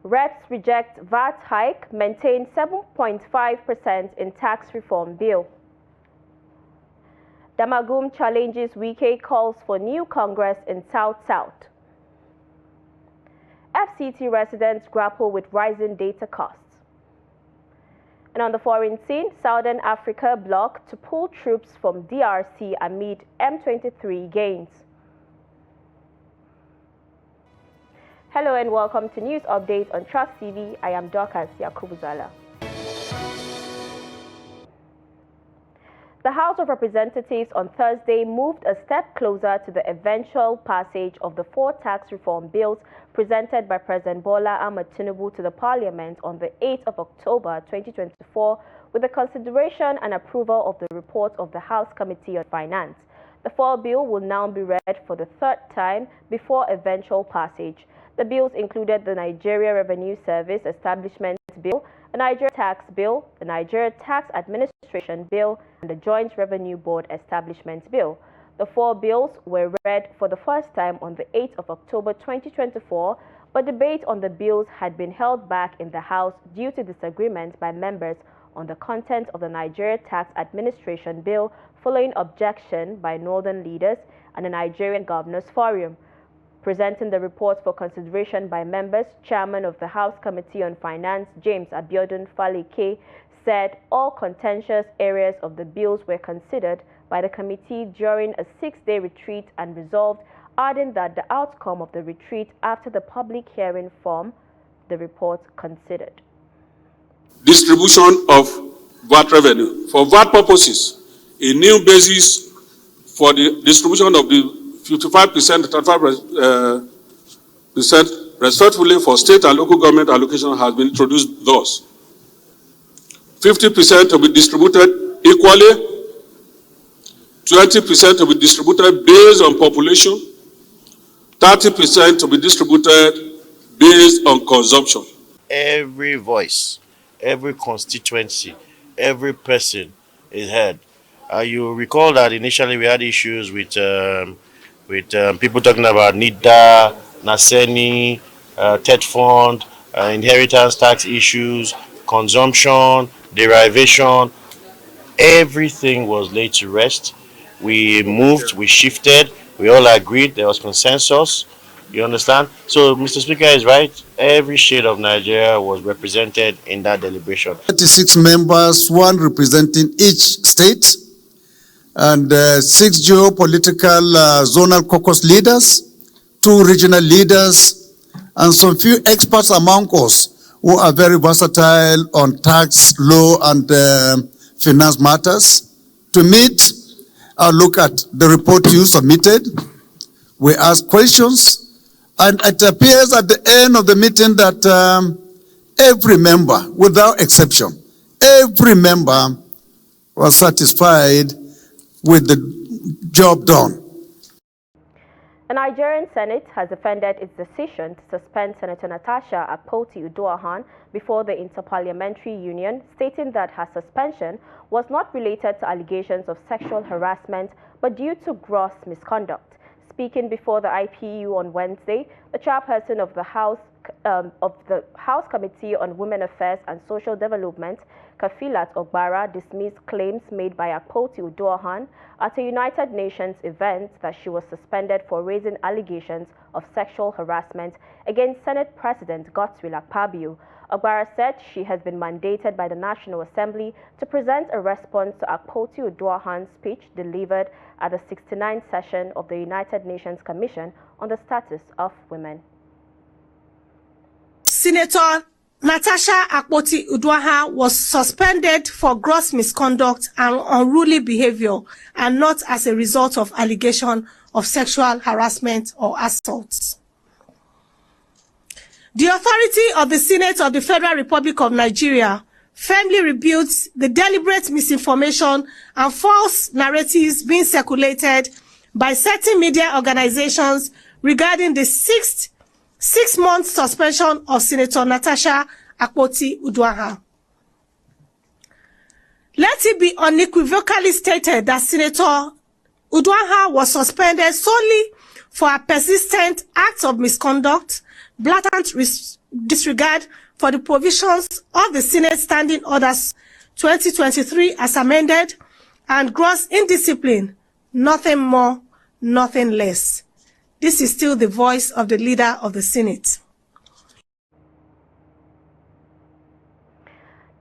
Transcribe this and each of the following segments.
Reps reject VAT hike, maintain 7.5% in tax reform bill. Damagum challenges Wike, calls for new Congress in South-South. FCT residents grapple with rising data costs. And on the foreign scene, Southern Africa bloc to pull troops from DRC amid M23 gains. Hello and welcome to News Update on Trust TV. I am Dorcas Yakubuzala. The House of Representatives on Thursday moved a step closer to the eventual passage of the 4 tax reform bills presented by President Bola Ahmed Tinubu to the Parliament on the 8th of October 2024 with the consideration and approval of the report of the House Committee on Finance. The 4 bill will now be read for the 3rd time before eventual passage. The bills included the Nigeria Revenue Service Establishment Bill, the Nigeria Tax Bill, the Nigeria Tax Administration Bill, and the Joint Revenue Board Establishment Bill. The 4 bills were read for the first time on the 8th of October 2024, but debate on the bills had been held back in the House due to disagreement by members on the content of the Nigeria Tax Administration Bill following objection by northern leaders and the Nigerian Governors Forum. Presenting the report for consideration by members, Chairman of the House Committee on Finance, James Abiodun Faleke, said all contentious areas of the bills were considered by the committee during a 6-day retreat and resolved, adding that the outcome of the retreat after the public hearing form the report considered. Distribution of VAT revenue. For VAT purposes, a new basis for the distribution of the 55% to 35% respectively for state and local government allocation has been introduced thus. 50% to be distributed equally, 20% to be distributed based on population, 30% to be distributed based on consumption. Every voice, every constituency, every person is heard. You recall that initially we had issues with people talking about NIDA, Naseni, TET fund, inheritance tax issues, consumption, derivation. Everything was laid to rest. We moved, we shifted, we all agreed, there was consensus. You understand? So Mr. Speaker is right. Every shade of Nigeria was represented in that deliberation. 36 members, 1 representing each state, and 6 geopolitical zonal caucus leaders, 2 regional leaders, and some few experts among us who are very versatile on tax, law, and finance matters to meet and look at the report you submitted. We ask questions, and it appears at the end of the meeting that every member, without exception, every member was satisfied with the job done. The Nigerian Senate has defended its decision to suspend Senator Natasha Akpoti-Uduaghan before the Interparliamentary Union, stating that her suspension was not related to allegations of sexual harassment but due to gross misconduct. Speaking before the IPU on Wednesday, the chairperson of the House Committee on Women Affairs and Social Development, Kafilat Ogbara, dismissed claims made by Akpoti-Uduaghan at a United Nations event that she was suspended for raising allegations of sexual harassment against Senate President Godswill Akpabio. Ogbara said she has been mandated by the National Assembly to present a response to Akpoti-Uduaghan's speech delivered at the 69th session of the United Nations Commission on the Status of Women. Senator Natasha Akpoti-Uduaghan was suspended for gross misconduct and unruly behavior and not as a result of allegation of sexual harassment or assaults. The authority of the Senate of the Federal Republic of Nigeria firmly rebukes the deliberate misinformation and false narratives being circulated by certain media organizations regarding the six-month suspension of Senator Natasha Akpoti-Uduaghan. Let it be unequivocally stated that Senator Uduaghan was suspended solely for a persistent act of misconduct, blatant disregard for the provisions of the Senate Standing Orders 2023 as amended, and gross indiscipline, nothing more, nothing less. This is still the voice of the leader of the Senate.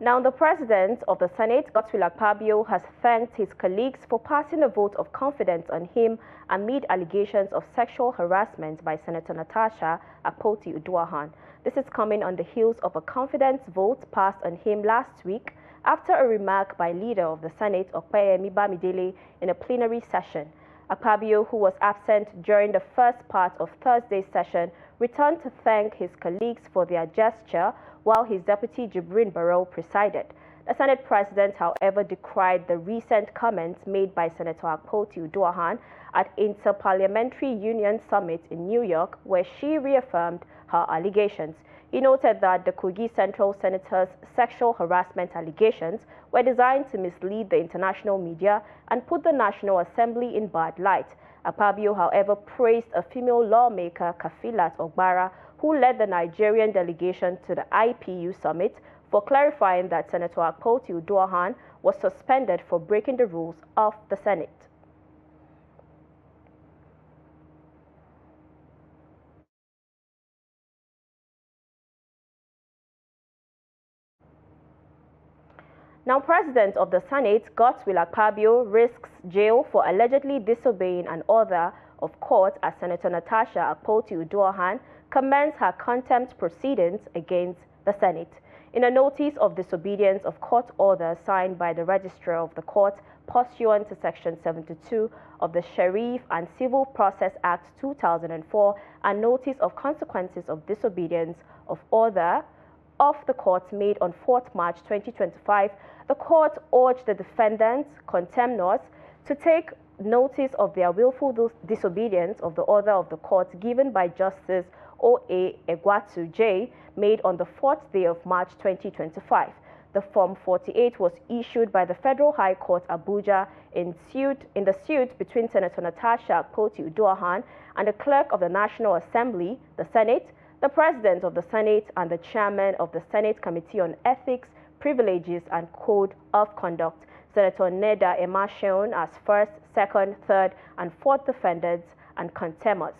Now, the President of the Senate, Godswill Akpabio, has thanked his colleagues for passing a vote of confidence on him amid allegations of sexual harassment by Senator Natasha Akpoti-Uduaghan. This is coming on the heels of a confidence vote passed on him last week after a remark by Leader of the Senate, Okpeyemi Bamidele, in a plenary session. Akpabio, who was absent during the first part of Thursday's session, returned to thank his colleagues for their gesture while his deputy Jibrin Barrow presided. The Senate President, however, decried the recent comments made by Senator Akpoti-Uduaghan at Inter-Parliamentary Union Summit in New York, where she reaffirmed her allegations. He noted that the Kogi Central Senator's sexual harassment allegations were designed to mislead the international media and put the National Assembly in bad light. Akpabio, however, praised a female lawmaker, Kafilat Ogbara, who led the Nigerian delegation to the IPU summit, for clarifying that Senator Akpoti-Uduaghan was suspended for breaking the rules of the Senate. Now, President of the Senate, Godswill Akpabio, risks jail for allegedly disobeying an order of court as Senator Natasha Akpoti-Uduaghan commenced her contempt proceedings against the Senate. In a notice of disobedience of court order signed by the Registrar of the Court pursuant to Section 72 of the Sheriff and Civil Process Act 2004 and notice of consequences of disobedience of order of the court made on 4th March 2025, the court urged the defendants, contemnors, to take notice of their willful disobedience of the order of the court given by Justice O.A. Egwatu J. made on the 4th day of March 2025. The Form 48 was issued by the Federal High Court, Abuja, in the suit between Senator Natasha Akpoti-Uduaghan and the Clerk of the National Assembly, the Senate, the President of the Senate, and the Chairman of the Senate Committee on Ethics, Privileges, and Code of Conduct, Senator Neda Emasheon, as first, second, third, and fourth defendants and contemnors.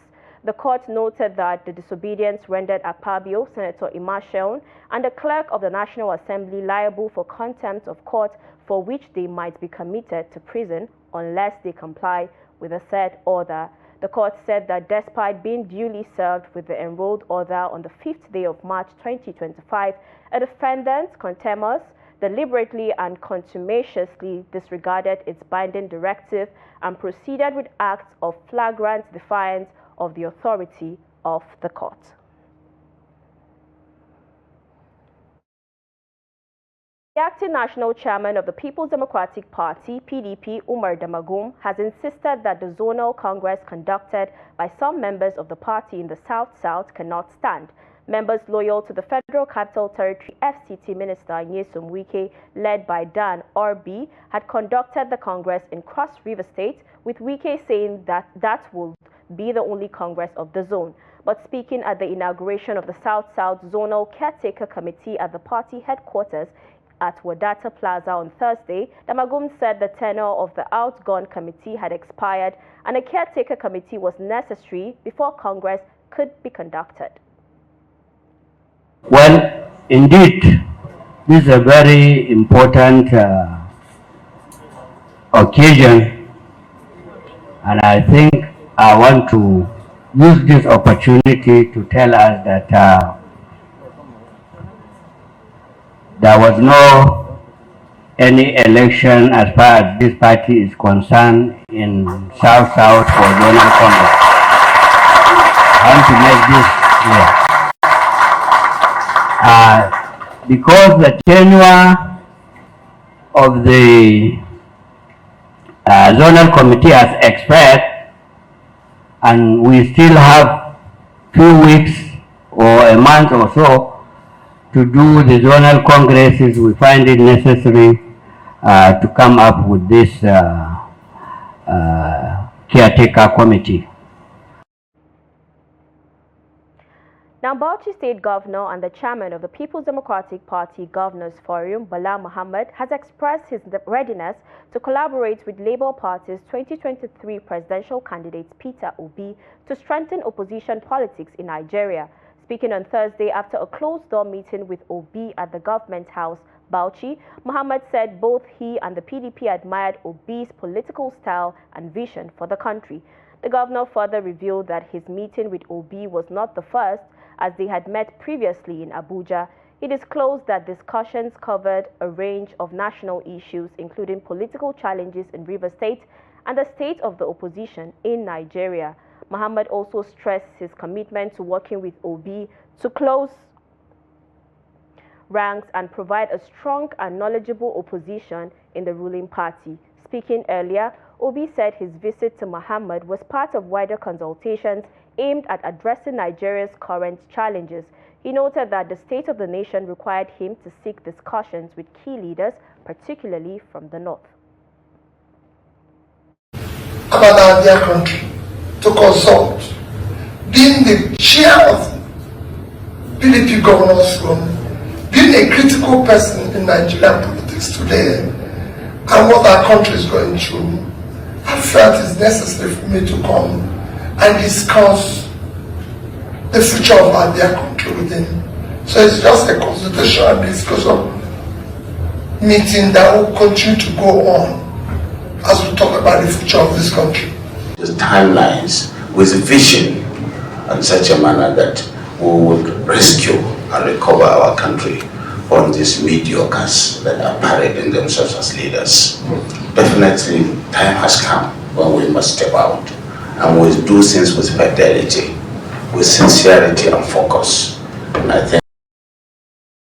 The court noted that the disobedience rendered Akpabio, Senator Emasheon, and the Clerk of the National Assembly liable for contempt of court, for which they might be committed to prison unless they comply with the said order. The court said that despite being duly served with the enrolled order on the 5th day of March 2025, a defendant, contemnors, deliberately and contumaciously disregarded its binding directive and proceeded with acts of flagrant defiance of the authority of the court. The acting national chairman of the People's Democratic Party, PDP, Umar Damagum, has insisted that the zonal congress conducted by some members of the party in the South-South cannot stand. Members loyal to the Federal Capital Territory FCT Minister Nyesom Wike, led by Dan RB, had conducted the congress in Cross River State, with Wike saying that will be the only congress of the zone. But speaking at the inauguration of the South-South Zonal Caretaker Committee at the party headquarters at Wadata Plaza on Thursday, Damagum said the tenure of the outgone committee had expired and a caretaker committee was necessary before Congress could be conducted. Well, indeed, this is a very important occasion, and I think I want to use this opportunity to tell us that there was no any election as far as this party is concerned in South-South for zonal congress. I want to make this clear. Because the tenure of the zonal committee has expired and we still have 2 weeks or a month or so to do the zonal congresses, we find it necessary to come up with this caretaker committee. Now, Bauchi State Governor and the chairman of the People's Democratic Party Governors Forum, Bala Muhammad, has expressed his readiness to collaborate with Labour Party's 2023 presidential candidate Peter Obi to strengthen opposition politics in Nigeria. Speaking on Thursday after a closed-door meeting with Obi at the government house, Bauchi, Muhammad said both he and the PDP admired Obi's political style and vision for the country. The governor further revealed that his meeting with Obi was not the first, as they had met previously in Abuja. He disclosed that discussions covered a range of national issues, including political challenges in Rivers State and the state of the opposition in Nigeria. Muhammad also stressed his commitment to working with Obi to close ranks and provide a strong and knowledgeable opposition in the ruling party. Speaking earlier, Obi said his visit to Muhammad was part of wider consultations aimed at addressing Nigeria's current challenges. He noted that the state of the nation required him to seek discussions with key leaders, particularly from the north. About their country to consult, being the chair of PDP Governors Forum, being a critical person in Nigerian politics today, and what our country is going through, I felt it's necessary for me to come and discuss the future of our dear country with him. So it's just a consultation and discussion meeting that will continue to go on as we talk about the future of this country. The timelines with a vision in such a manner that we would rescue and recover our country from these mediocres that are parading themselves as leaders. Definitely, time has come when we must step out and we do things with fidelity, with sincerity and focus. And I think